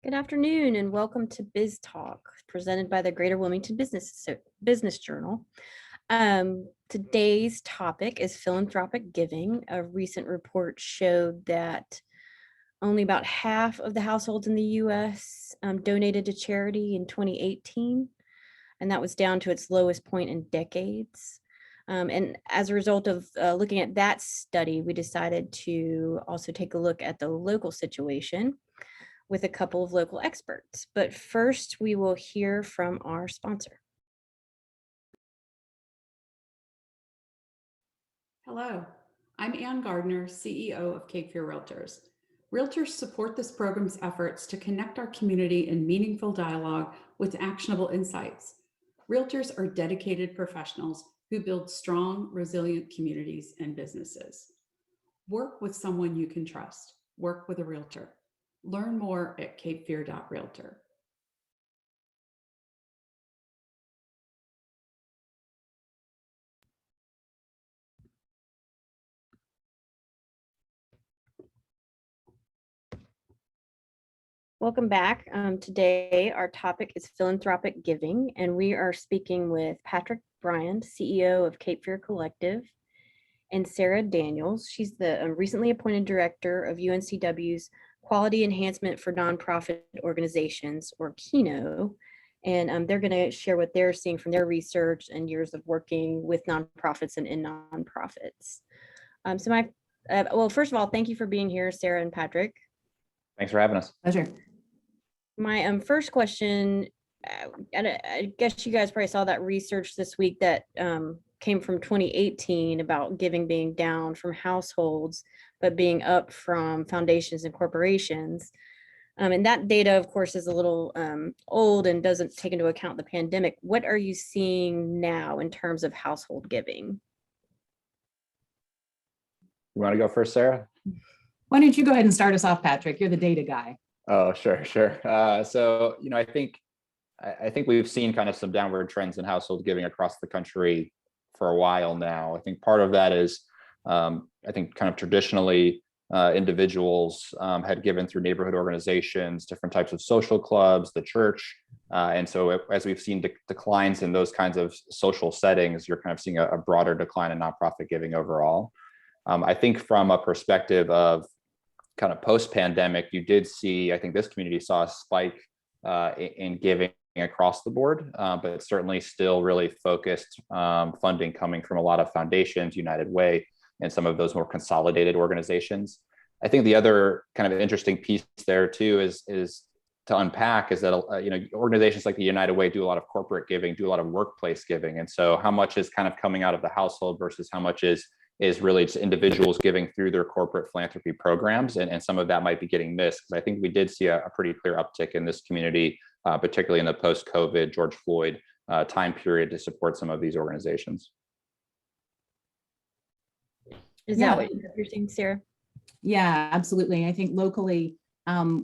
Good afternoon and welcome to BizTalk, presented by the Greater Wilmington Business Journal. Today's topic is philanthropic giving. A recent report showed that only about half of the households in the U.S. Donated to charity in 2018, and that was down to its lowest point in decades. And as a result of looking at that study, we decided to also take a look at the local situation with a couple of local experts. But first, we will hear from our sponsor. Hello, I'm Ann Gardner, CEO of Cape Fear Realtors. Realtors support this program's efforts to connect our community in meaningful dialogue with actionable insights. Realtors are dedicated professionals who build strong, resilient communities and businesses. Work with someone you can trust. Work with a realtor. Learn more at capefear.realtor. Welcome back. Today, our topic is philanthropic giving, and we are speaking with Patrick Bryant, CEO of Cape Fear Collective, and Sarah Daniels. She's the recently appointed director of UNCW's Quality Enhancement for Nonprofit Organizations, or QENO, and they're going to share what they're seeing from their research and years of working with nonprofits and in nonprofits. Well, first of all, thank you for being here, Sarah and Patrick. Thanks for having us. Pleasure. My first question, I guess you guys probably saw that research this week that came from 2018 about giving being down from households, but being up from foundations and corporations. And that data, of course, is a little old and doesn't take into account the pandemic. What are you seeing now in terms of household giving? You want to go first, Sarah? Why don't you go ahead and start us off, Patrick? You're the data guy. Oh, sure. So, I think we've seen kind of some downward trends in household giving across the country for a while now. I think part of that is, I think kind of traditionally, individuals had given through neighborhood organizations, different types of social clubs, the church. And so as we've seen declines in those kinds of social settings, you're kind of seeing a broader decline in nonprofit giving overall. I think from a perspective of kind of post-pandemic, you did see, I think this community saw a spike in giving across the board, but certainly still really focused funding coming from a lot of foundations, United Way, and some of those more consolidated organizations. I think the other kind of interesting piece there too is to unpack is that organizations like the United Way do a lot of corporate giving, do a lot of workplace giving, and so how much is kind of coming out of the household versus how much is really just individuals giving through their corporate philanthropy programs, and some of that might be getting missed, because I think we did see a pretty clear uptick in this community, particularly in the post-COVID George Floyd time period, to support some of these organizations. Is that what you're saying, Sarah? Yeah, absolutely. I think locally,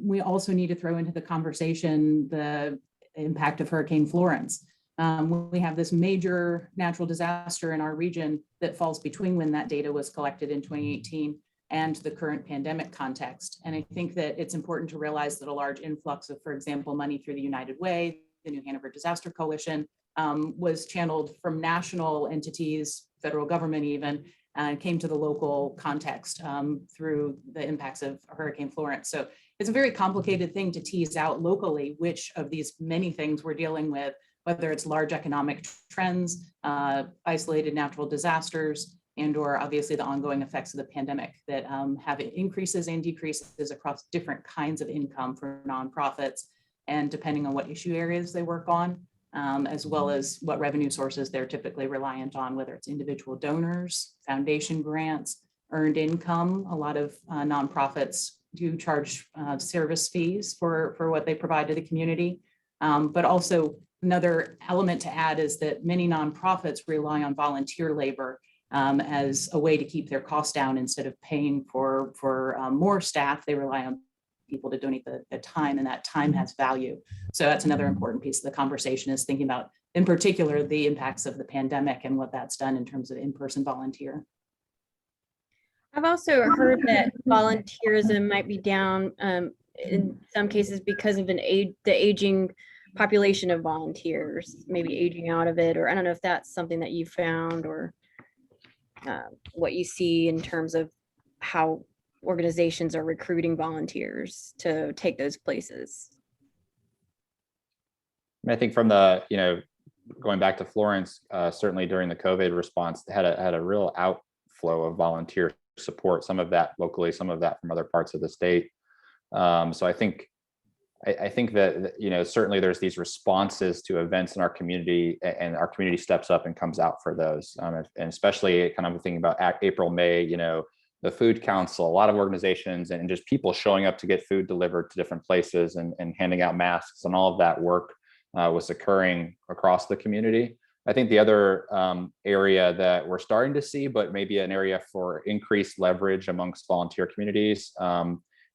we also need to throw into the conversation the impact of Hurricane Florence. We have this major natural disaster in our region that falls between when that data was collected in 2018 and the current pandemic context. And I think that it's important to realize that a large influx of, for example, money through the United Way, the New Hanover Disaster Coalition, was channeled from national entities, federal government even, came to the local context through the impacts of Hurricane Florence. So it's a very complicated thing to tease out locally which of these many things we're dealing with, whether it's large economic trends, isolated natural disasters, and or obviously the ongoing effects of the pandemic that have increases and decreases across different kinds of income for nonprofits, and depending on what issue areas they work on, as well as what revenue sources they're typically reliant on, whether it's individual donors, foundation grants, earned income. A lot of nonprofits do charge service fees for what they provide to the community, but also another element to add is that many nonprofits rely on volunteer labor as a way to keep their costs down. Instead of paying for more staff, they rely on people to donate the time, and that time has value. So that's another important piece of the conversation, is thinking about, in particular, the impacts of the pandemic and what that's done in terms of in-person volunteer. I've also heard that volunteerism might be down in some cases because of the aging population of volunteers, maybe aging out of it, or I don't know if that's something that you found or what you see in terms of how organizations are recruiting volunteers to take those places. I think from the, going back to Florence, certainly during the COVID response, had a real outflow of volunteer support, some of that locally, some of that from other parts of the state. So I think that, certainly there's these responses to events in our community, and our community steps up and comes out for those. And especially kind of thinking about April, May, the Food Council, a lot of organizations and just people showing up to get food delivered to different places and handing out masks, and all of that work was occurring across the community. I think the other area that we're starting to see, but maybe an area for increased leverage amongst volunteer communities,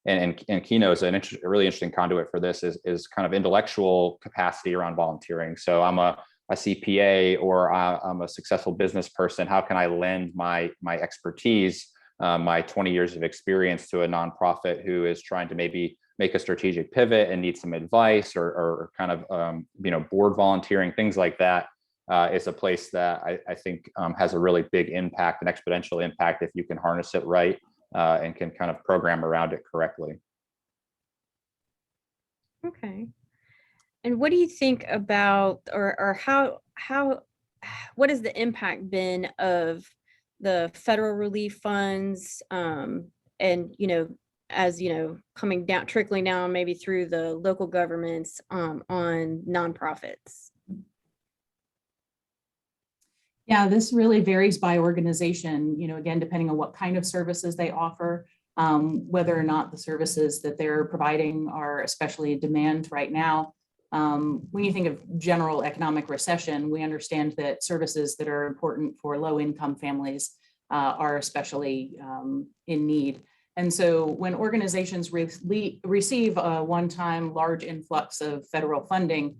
and QENO is a really interesting conduit for this, is kind of intellectual capacity around volunteering. So I'm a CPA, or I'm a successful business person. How can I lend my expertise, my 20 years of experience to a nonprofit who is trying to maybe make a strategic pivot and need some advice, or kind of, board volunteering, things like that. Is a place that I think has a really big impact, an exponential impact, if you can harness it right, and can kind of program around it correctly. Okay. And what do you think about, or what has the impact been of the federal relief funds, and, as coming down, trickling down maybe through the local governments, on nonprofits? Yeah, this really varies by organization, again, depending on what kind of services they offer, whether or not the services that they're providing are especially in demand right now. When you think of general economic recession, we understand that services that are important for low-income families are especially in need. And so when organizations receive a one-time large influx of federal funding,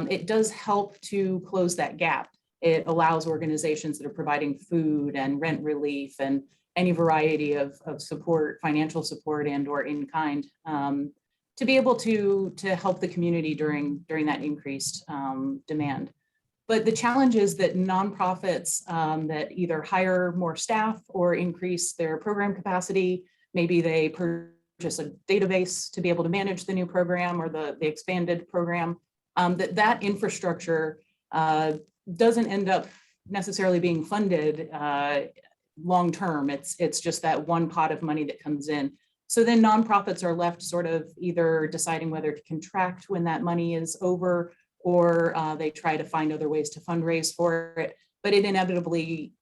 it does help to close that gap. It allows organizations that are providing food and rent relief and any variety of support, financial support and or in kind, to be able to help the community during that increased demand. But the challenge is that nonprofits that either hire more staff or increase their program capacity, maybe they purchase a database to be able to manage the new program or the expanded program, that infrastructure doesn't end up necessarily being funded long term. It's just that one pot of money that comes in. So then nonprofits are left sort of either deciding whether to contract when that money is over, or they try to find other ways to fundraise for it. But it inevitably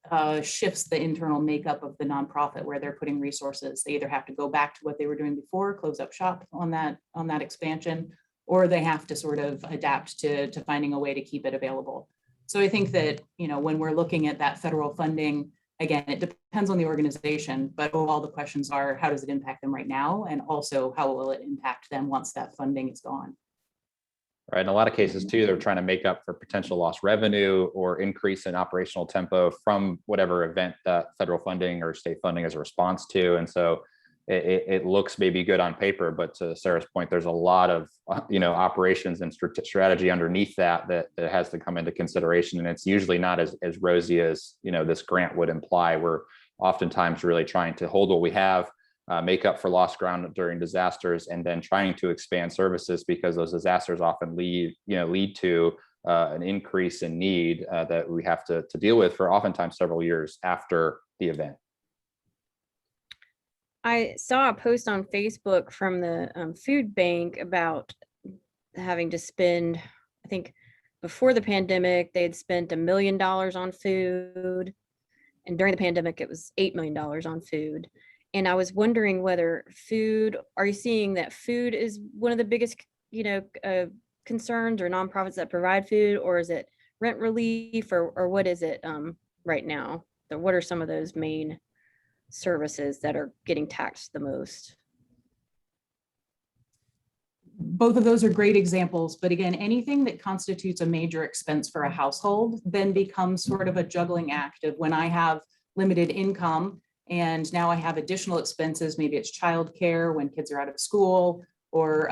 shifts the internal makeup of the nonprofit where they're putting resources. They either have to go back to what they were doing before, close up shop on that expansion, or they have to sort of adapt to finding a way to keep it available. So I think that, when we're looking at that federal funding, again, it depends on the organization, but all the questions are, how does it impact them right now? And also, how will it impact them once that funding is gone? Right. In a lot of cases too, they're trying to make up for potential lost revenue or increase in operational tempo from whatever event that federal funding or state funding is a response to. And so it looks maybe good on paper, but to Sarah's point, there's a lot of, operations and strategy underneath that has to come into consideration. And it's usually not as rosy as, this grant would imply. We're oftentimes really trying to hold what we have, make up for lost ground during disasters, and then trying to expand services, because those disasters often lead to an increase in need that we have to deal with for oftentimes several years after the event. I saw a post on Facebook from the food bank about having to spend, I think before the pandemic, they had spent $1 million on food. And during the pandemic, it was $8 million on food. And I was wondering whether are you seeing that food is one of the biggest, concerns, or nonprofits that provide food, or is it rent relief, or what is it right now? What are some of those main services that are getting taxed the most? Both of those are great examples, but again, anything that constitutes a major expense for a household then becomes sort of a juggling act of, when I have limited income and now I have additional expenses, maybe it's childcare when kids are out of school, or,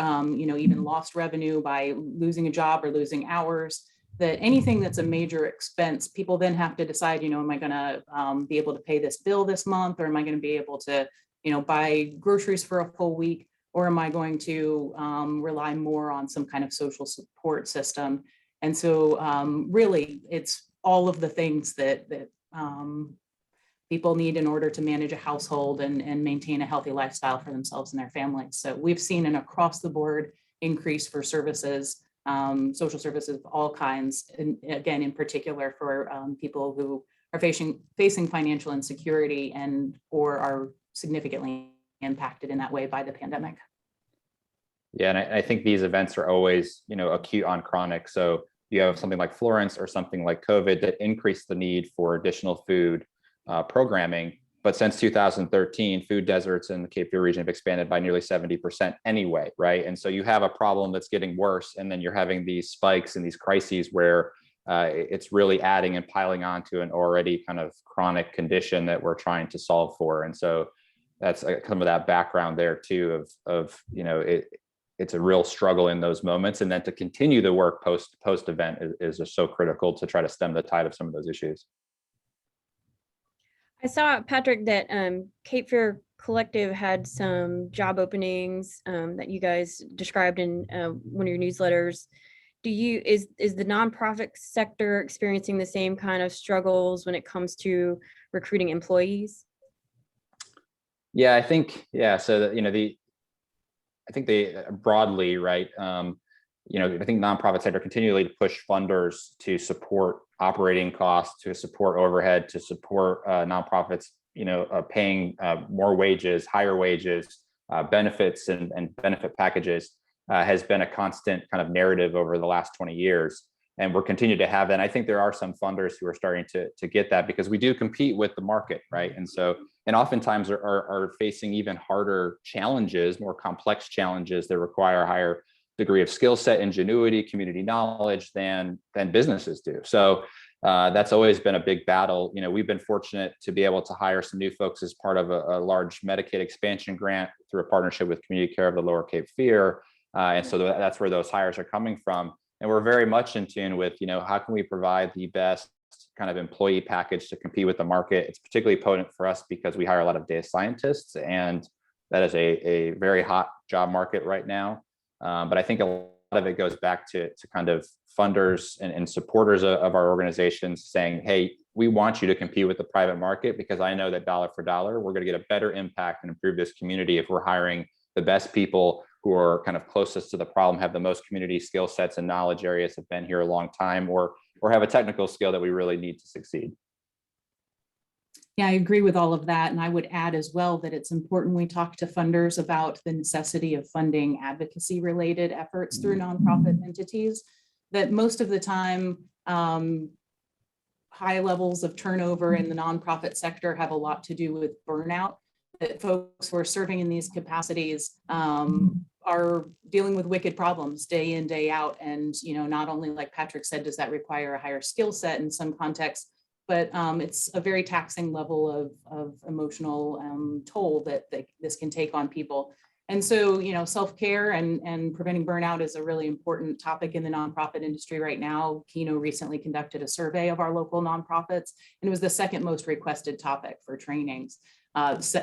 even lost revenue by losing a job or losing hours, that anything that's a major expense, people then have to decide, am I going to be able to pay this bill this month, or am I going to be able to, buy groceries for a full week, or am I going to rely more on some kind of social support system? And so really, it's all of the things that people need in order to manage a household and maintain a healthy lifestyle for themselves and their families. So we've seen an across the board increase for services, social services of all kinds, and again, in particular for people who are facing financial insecurity or are significantly impacted in that way by the pandemic. Yeah, and I think these events are always, acute on chronic. So you have something like Florence or something like COVID that increased the need for additional food programming. But since 2013, food deserts in the Cape Fear region have expanded by nearly 70% anyway, right? And so you have a problem that's getting worse, and then you're having these spikes and these crises where it's really adding and piling onto an already kind of chronic condition that we're trying to solve for. And so that's some of that background there too of it's a real struggle in those moments, and then to continue the work post event is just so critical to try to stem the tide of some of those issues. I saw, Patrick, that Cape Fear Collective had some job openings that you guys described in one of your newsletters. Is the nonprofit sector experiencing the same kind of struggles when it comes to recruiting employees? Yeah, I think, so I think they broadly, right? I think nonprofit sector continually to push funders to support operating costs, to support overhead, to support nonprofits, paying more wages, higher wages, benefits and benefit packages has been a constant kind of narrative over the last 20 years. And we're continuing to have that. And I think there are some funders who are starting to get that, because we do compete with the market, right? And so, and oftentimes are facing even harder challenges, more complex challenges that require a higher degree of skill set, ingenuity, community knowledge than businesses do. So that's always been a big battle. We've been fortunate to be able to hire some new folks as part of a large Medicaid expansion grant through a partnership with Community Care of the Lower Cape Fear. And so that's where those hires are coming from. And we're very much in tune with, how can we provide the best kind of employee package to compete with the market? It's particularly potent for us because we hire a lot of data scientists, and that is a very hot job market right now. But I think a lot of it goes back to kind of funders and supporters of our organizations saying, hey, we want you to compete with the private market, because I know that dollar for dollar, we're going to get a better impact and improve this community if we're hiring the best people who are kind of closest to the problem, have the most community skill sets and knowledge areas, have been here a long time, or have a technical skill that we really need to succeed. Yeah, I agree with all of that. And I would add as well that it's important we talk to funders about the necessity of funding advocacy related efforts through nonprofit entities, that most of the time, high levels of turnover in the nonprofit sector have a lot to do with burnout, that folks who are serving in these capacities are dealing with wicked problems day in, day out. And, not only, like Patrick said, does that require a higher skill set in some contexts, but it's a very taxing level of emotional toll that this can take on people. And so, self-care and preventing burnout is a really important topic in the nonprofit industry right now. QENO recently conducted a survey of our local nonprofits, and it was the second most requested topic for trainings,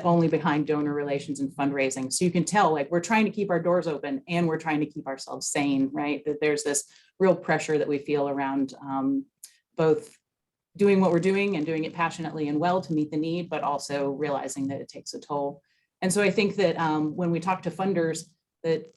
only behind donor relations and fundraising. So you can tell, like, we're trying to keep our doors open and we're trying to keep ourselves sane, right? That there's this real pressure that we feel around both doing what we're doing and doing it passionately and well to meet the need, but also realizing that it takes a toll. And so I think that when we talk to funders, that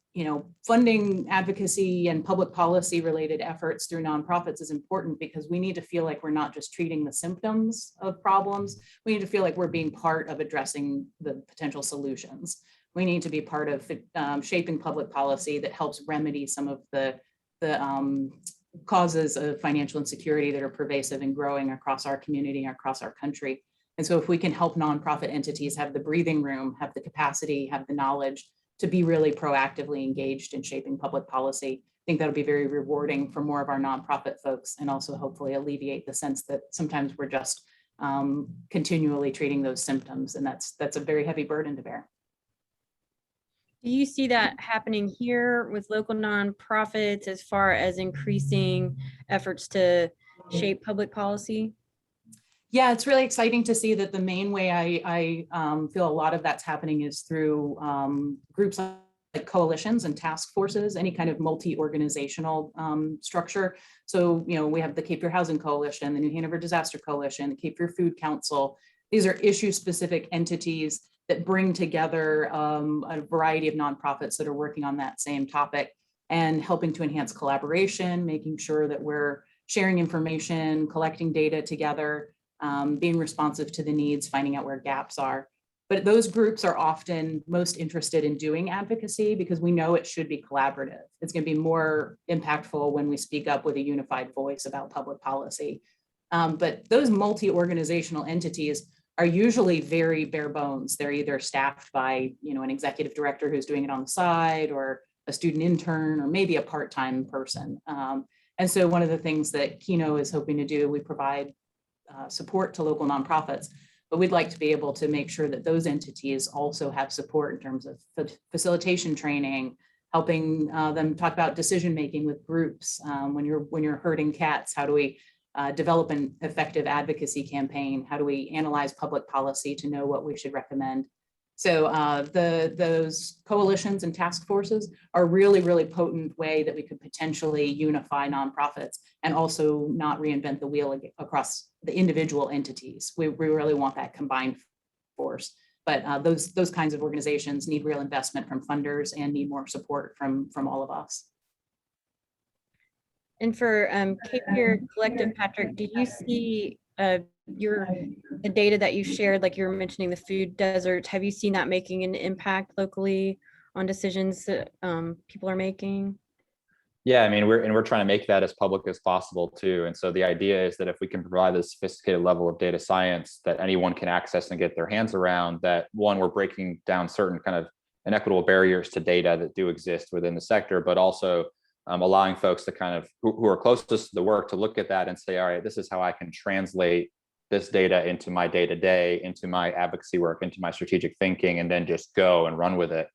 funding advocacy and public policy related efforts through nonprofits is important, because we need to feel like we're not just treating the symptoms of problems. We need to feel like we're being part of addressing the potential solutions. We need to be part of shaping public policy that helps remedy some of the causes of financial insecurity that are pervasive and growing across our community, across our country. And so if we can help nonprofit entities have the breathing room, have the capacity, have the knowledge to be really proactively engaged in shaping public policy, I think that'll be very rewarding for more of our nonprofit folks, and also hopefully alleviate the sense that sometimes we're just continually treating those symptoms. And that's a very heavy burden to bear. Do you see that happening here with local nonprofits as far as increasing efforts to shape public policy? Yeah, it's really exciting to see that the main way I feel a lot of that's happening is through groups like coalitions and task forces, any kind of multi-organizational structure. So, we have the Cape Fear Housing Coalition, the New Hanover Disaster Coalition, the Cape Fear Food Council. These are issue-specific entities that bring together a variety of nonprofits that are working on that same topic and helping to enhance collaboration, making sure that we're sharing information, collecting data together, being responsive to the needs, finding out where gaps are. But those groups are often most interested in doing advocacy because we know it should be collaborative. It's going to be more impactful when we speak up with a unified voice about public policy. But those multi-organizational entities are usually very bare bones. They're either staffed by, an executive director who's doing it on the side, or a student intern, or maybe a part-time person. And so one of the things that QENO is hoping to do, we provide support to local nonprofits, but we'd like to be able to make sure that those entities also have support in terms of facilitation training, helping them talk about decision-making with groups. When you're herding cats, how do we develop an effective advocacy campaign? How do we analyze public policy to know what we should recommend? So those coalitions and task forces are really, really potent way that we could potentially unify nonprofits and also not reinvent the wheel across the individual entities. We really want that combined force. But those kinds of organizations need real investment from funders and need more support from all of us. And for Cape Fear Collective, Patrick, did you see the data that you shared, like you were mentioning the food deserts, have you seen that making an impact locally on decisions that people are making? Yeah, I mean, we're trying to make that as public as possible too. And so the idea is that if we can provide a sophisticated level of data science that anyone can access and get their hands around, that one, we're breaking down certain kind of inequitable barriers to data that do exist within the sector, but also allowing folks to kind of who are closest to the work to look at that and say, all right, this is how I can translate this data into my day-to-day, into my advocacy work, into my strategic thinking, and then just go and run with it.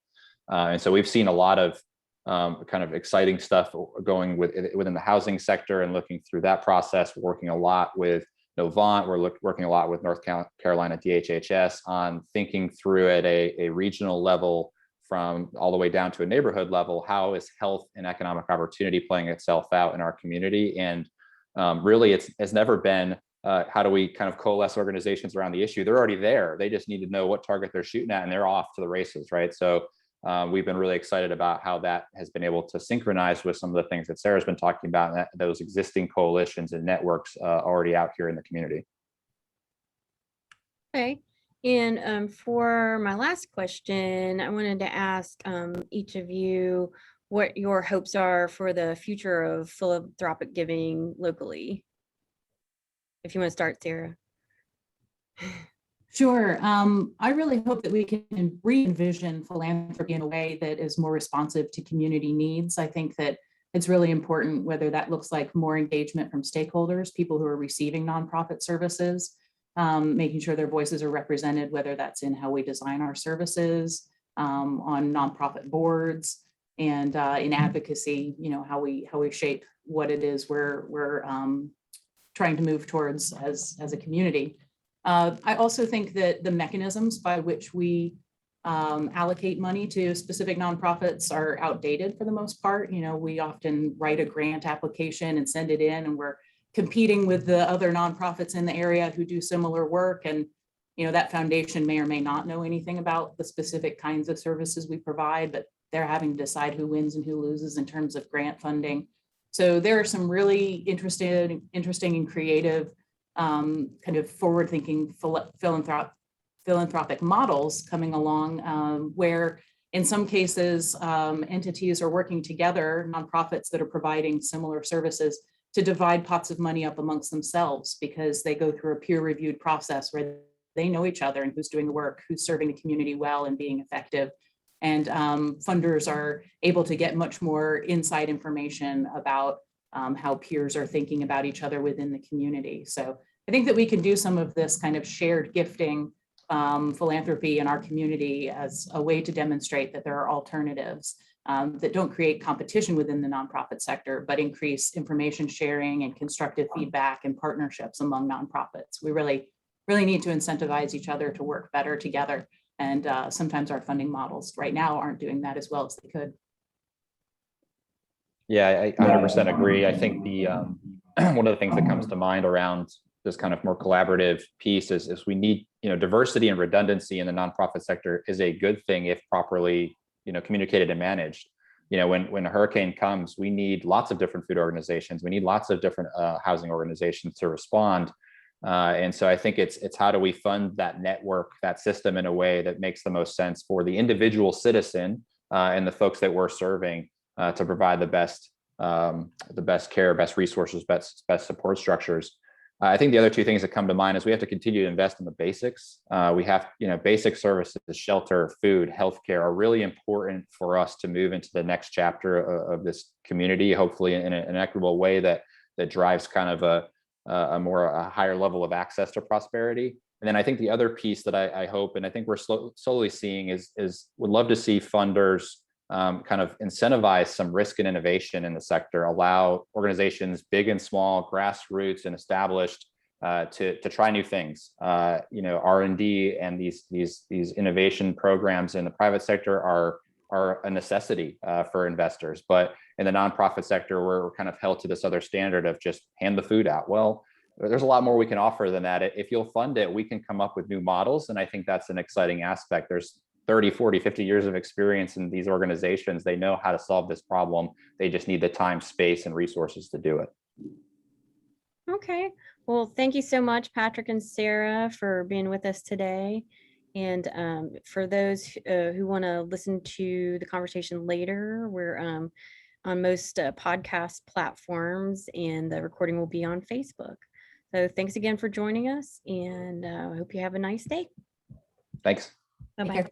And so we've seen a lot of kind of exciting stuff going within the housing sector and looking through that process. We're working a lot with Novant. We're working a lot with North Carolina DHHS on thinking through at a regional level from all the way down to a neighborhood level, how is health and economic opportunity playing itself out in our community? And really, it's never been how do we kind of coalesce organizations around the issue? They're already there. They just need to know what target they're shooting at, and they're off to the races, right? So we've been really excited about how that has been able to synchronize with some of the things that Sarah's been talking about, and those existing coalitions and networks already out here in the community. Okay. And for my last question, I wanted to ask each of you what your hopes are for the future of philanthropic giving locally. If you want to start, Sarah. Sure. I really hope that we can re-envision philanthropy in a way that is more responsive to community needs. I think that it's really important, whether that looks like more engagement from stakeholders, people who are receiving nonprofit services, making sure their voices are represented, whether that's in how we design our services, on nonprofit boards, and in advocacy, how we shape what it is we're trying to move towards as a community. I also think that the mechanisms by which we allocate money to specific nonprofits are outdated for the most part. We often write a grant application and send it in, and we're competing with the other nonprofits in the area who do similar work. And, that foundation may or may not know anything about the specific kinds of services we provide, but they're having to decide who wins and who loses in terms of grant funding. So there are some really interesting and creative kind of forward-thinking philanthropic models coming along, where in some cases entities are working together, nonprofits that are providing similar services, to divide pots of money up amongst themselves, because they go through a peer-reviewed process where they know each other and who's doing the work, who's serving the community well and being effective. And funders are able to get much more inside information about how peers are thinking about each other within the community. So I think that we can do some of this kind of shared gifting philanthropy in our community as a way to demonstrate that there are alternatives that don't create competition within the nonprofit sector, but increase information sharing and constructive feedback and partnerships among nonprofits. We really need to incentivize each other to work better together. And sometimes our funding models right now aren't doing that as well as they could. Yeah, I 100% agree. I think the one of the things that comes to mind around this kind of more collaborative piece is we need, diversity and redundancy in the nonprofit sector is a good thing if properly, communicated and managed. When a hurricane comes, we need lots of different food organizations. We need lots of different housing organizations to respond. And so I think it's how do we fund that network, that system in a way that makes the most sense for the individual citizen and the folks that we're serving to provide the best care, best resources, best support structures. I think the other two things that come to mind is we have to continue to invest in the basics. We have, basic services, shelter, food, healthcare are really important for us to move into the next chapter of this community, hopefully in an equitable way that drives kind of a higher level of access to prosperity. And then I think the other piece that I hope, and I think we're slowly seeing is would love to see funders kind of incentivize some risk and innovation in the sector, allow organizations big and small, grassroots and established to try new things. R&D and these innovation programs in the private sector are a necessity for investors, but in the nonprofit sector, we're kind of held to this other standard of just hand the food out. Well, there's a lot more we can offer than that. If you'll fund it, we can come up with new models, and I think that's an exciting aspect. There's 30, 40, 50 years of experience in these organizations. They know how to solve this problem. They just need the time, space, and resources to do it. Okay. Well, thank you so much, Patrick and Sarah, for being with us today. And for those who want to listen to the conversation later, we're on most podcast platforms, and the recording will be on Facebook. So thanks again for joining us, and I hope you have a nice day. Thanks. Bye-bye.